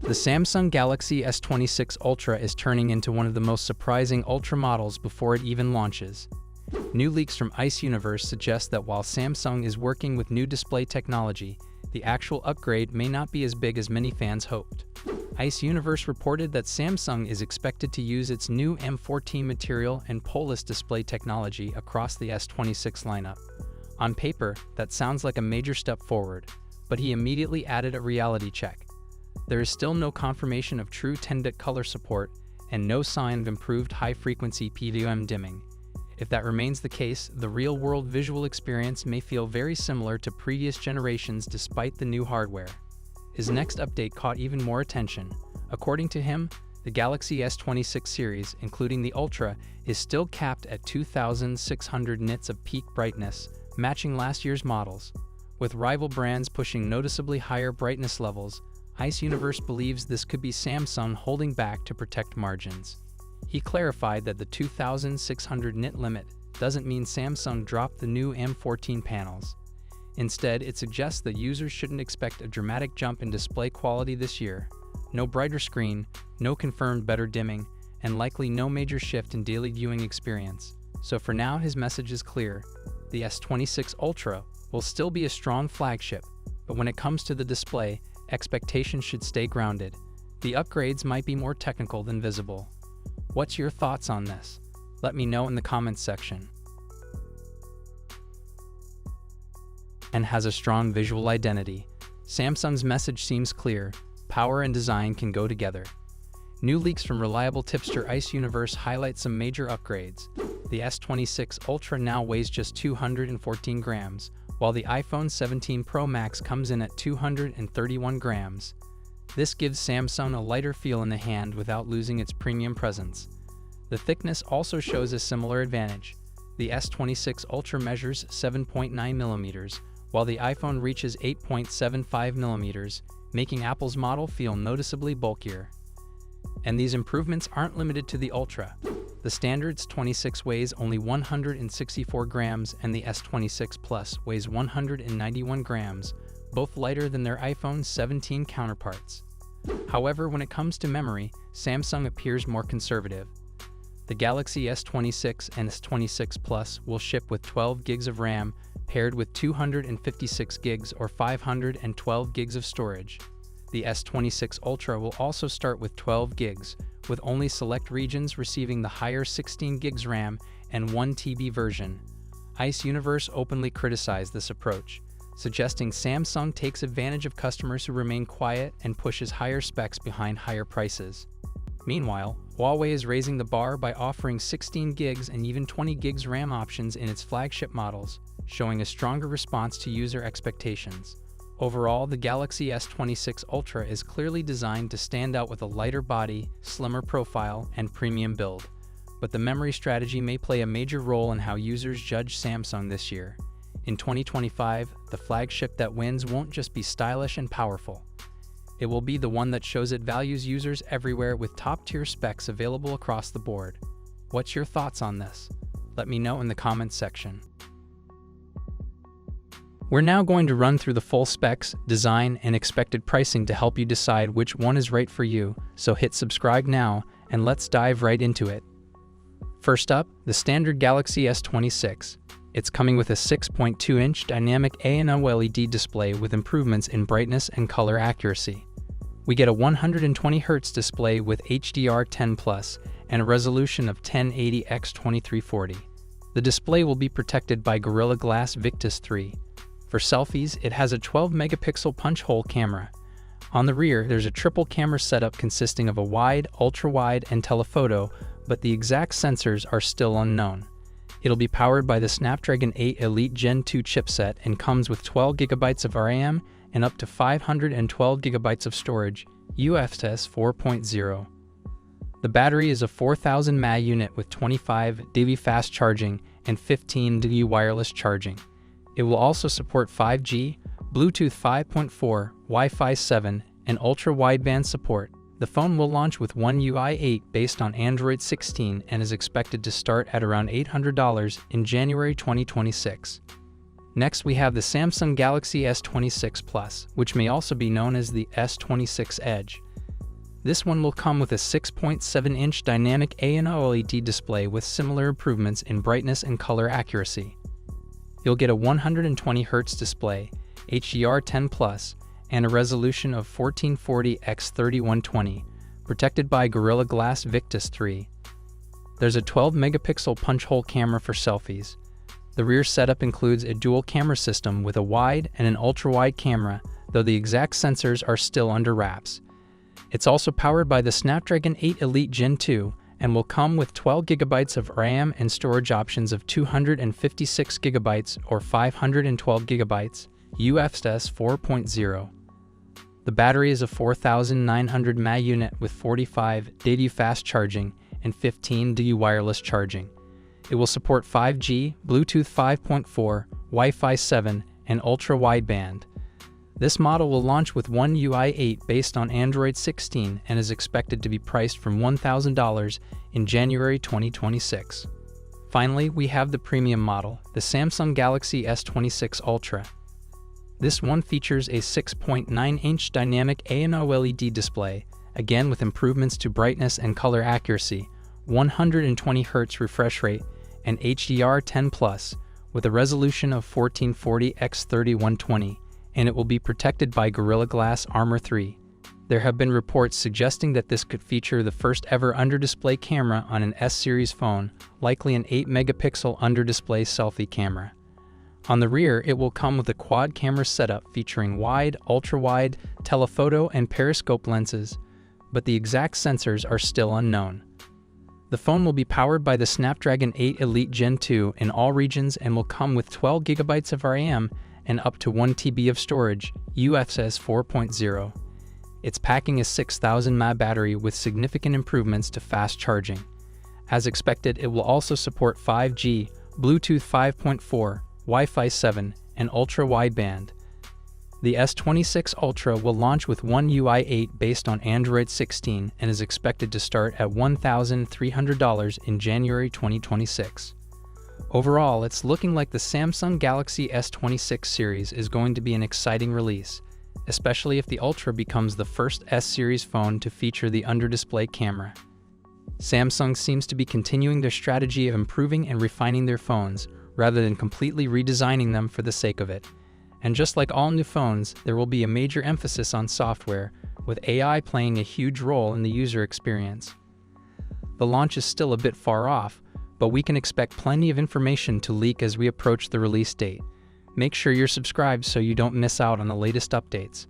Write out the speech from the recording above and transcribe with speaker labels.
Speaker 1: The Samsung Galaxy S26 Ultra is turning into one of the most surprising Ultra models before it even launches. New leaks from Ice Universe suggest that while Samsung is working with new display technology, the actual upgrade may not be as big as many fans hoped. Ice Universe reported that Samsung is expected to use its new M14 material and poleless display technology across the S26 lineup. On paper, that sounds like a major step forward, but he immediately added a reality check. There is still no confirmation of true 10-bit color support and no sign of improved high-frequency PWM dimming. If that remains the case, the real-world visual experience may feel very similar to previous generations despite the new hardware. His next update caught even more attention. According to him, the Galaxy S26 series, including the Ultra, is still capped at 2,600 nits of peak brightness, matching last year's models. With rival brands pushing noticeably higher brightness levels, Ice Universe believes this could be Samsung holding back to protect margins. He clarified that the 2,600 nit limit doesn't mean Samsung dropped the new M14 panels. Instead, it suggests that users shouldn't expect a dramatic jump in display quality this year. No brighter screen, no confirmed better dimming, and likely no major shift in daily viewing experience. So for now, his message is clear. The S26 Ultra will still be a strong flagship, but when it comes to the display, expectations should stay grounded. The upgrades might be more technical than visible. What's your thoughts on this? Let me know in the comments section. And has a strong visual identity. Samsung's message seems clear: power and design can go together. New leaks from reliable tipster Ice Universe highlight some major upgrades. The S26 Ultra now weighs just 214 grams, while the iPhone 17 Pro Max comes in at 231 grams. This gives Samsung a lighter feel in the hand without losing its premium presence. The thickness also shows a similar advantage. The S26 Ultra measures 7.9 mm, while the iPhone reaches 8.75 mm, making Apple's model feel noticeably bulkier. And these improvements aren't limited to the Ultra. The standard S26 weighs only 164 grams and the S26 Plus weighs 191 grams, both lighter than their iPhone 17 counterparts. However, when it comes to memory, Samsung appears more conservative. The Galaxy S26 and S26 Plus will ship with 12 gigs of RAM, paired with 256 gigs or 512 gigs of storage. The S26 Ultra will also start with 12 gigs, with only select regions receiving the higher 16 gigs RAM and 1 TB version. Ice Universe openly criticized this approach, suggesting Samsung takes advantage of customers who remain quiet and pushes higher specs behind higher prices. Meanwhile, Huawei is raising the bar by offering 16 gigs and even 20 gigs RAM options in its flagship models, showing a stronger response to user expectations. Overall, the Galaxy S26 Ultra is clearly designed to stand out with a lighter body, slimmer profile, and premium build. But the memory strategy may play a major role in how users judge Samsung this year. In 2025, the flagship that wins won't just be stylish and powerful. It will be the one that shows it values users everywhere with top-tier specs available across the board. What's your thoughts on this? Let me know in the comments section. We're now going to run through the full specs, design, and expected pricing to help you decide which one is right for you, so hit subscribe now, and let's dive right into it. First up, the standard Galaxy S26. It's coming with a 6.2-inch dynamic A&OLED display with improvements in brightness and color accuracy. We get a 120Hz display with HDR10+ and a resolution of 1080x2340. The display will be protected by Gorilla Glass Victus 3. For selfies, it has a 12-megapixel punch-hole camera. On the rear, there's a triple camera setup consisting of a wide, ultra-wide, and telephoto, but the exact sensors are still unknown. It'll be powered by the Snapdragon 8 Elite Gen 2 chipset and comes with 12 GB of RAM and up to 512 GB of storage, UFS 4.0. The battery is a 4000 mAh unit with 25 dB fast charging and 15 dB wireless charging. It will also support 5G, Bluetooth 5.4, Wi-Fi 7, and ultra-wideband support. The phone will launch with One UI 8 based on Android 16 and is expected to start at around $800 in January 2026. Next, we have the Samsung Galaxy S26 Plus, which may also be known as the S26 Edge. This one will come with a 6.7-inch dynamic OLED display with similar improvements in brightness and color accuracy. You'll get a 120Hz display, HDR10 Plus, and a resolution of 1440 x 3120, protected by Gorilla Glass Victus 3. There's a 12-megapixel punch-hole camera for selfies. The rear setup includes a dual camera system with a wide and an ultra-wide camera, though the exact sensors are still under wraps. It's also powered by the Snapdragon 8 Elite Gen 2 and will come with 12 GB of RAM and storage options of 256 GB or 512 GB, UFS 4.0. The battery is a 4,900 mAh unit with 45 DU fast charging and 15 DU wireless charging. It will support 5G, Bluetooth 5.4, Wi-Fi 7, and ultra-wideband. This model will launch with One UI 8 based on Android 16 and is expected to be priced from $1,000 in January 2026. Finally, we have the premium model, the Samsung Galaxy S26 Ultra. This one features a 6.9-inch dynamic OLED display, again with improvements to brightness and color accuracy, 120Hz refresh rate, and HDR10 Plus, with a resolution of 1440 x 3120, and it will be protected by Gorilla Glass Armor 3. There have been reports suggesting that this could feature the first ever under-display camera on an S-series phone, likely an 8-megapixel under-display selfie camera. On the rear, it will come with a quad camera setup featuring wide, ultra-wide, telephoto, and periscope lenses, but the exact sensors are still unknown. The phone will be powered by the Snapdragon 8 Elite Gen 2 in all regions and will come with 12 GB of RAM and up to 1 TB of storage, UFS 4.0. It's packing a 6,000 mAh battery with significant improvements to fast charging. As expected, it will also support 5G, Bluetooth 5.4, Wi-Fi 7, and ultra-wideband. The S26 Ultra will launch with One UI 8 based on Android 16 and is expected to start at $1,300 in January 2026. Overall, it's looking like the Samsung Galaxy S26 series is going to be an exciting release, especially if the Ultra becomes the first S-series phone to feature the under-display camera. Samsung seems to be continuing their strategy of improving and refining their phones, rather than completely redesigning them for the sake of it. And just like all new phones, there will be a major emphasis on software, with AI playing a huge role in the user experience. The launch is still a bit far off, but we can expect plenty of information to leak as we approach the release date. Make sure you're subscribed so you don't miss out on the latest updates.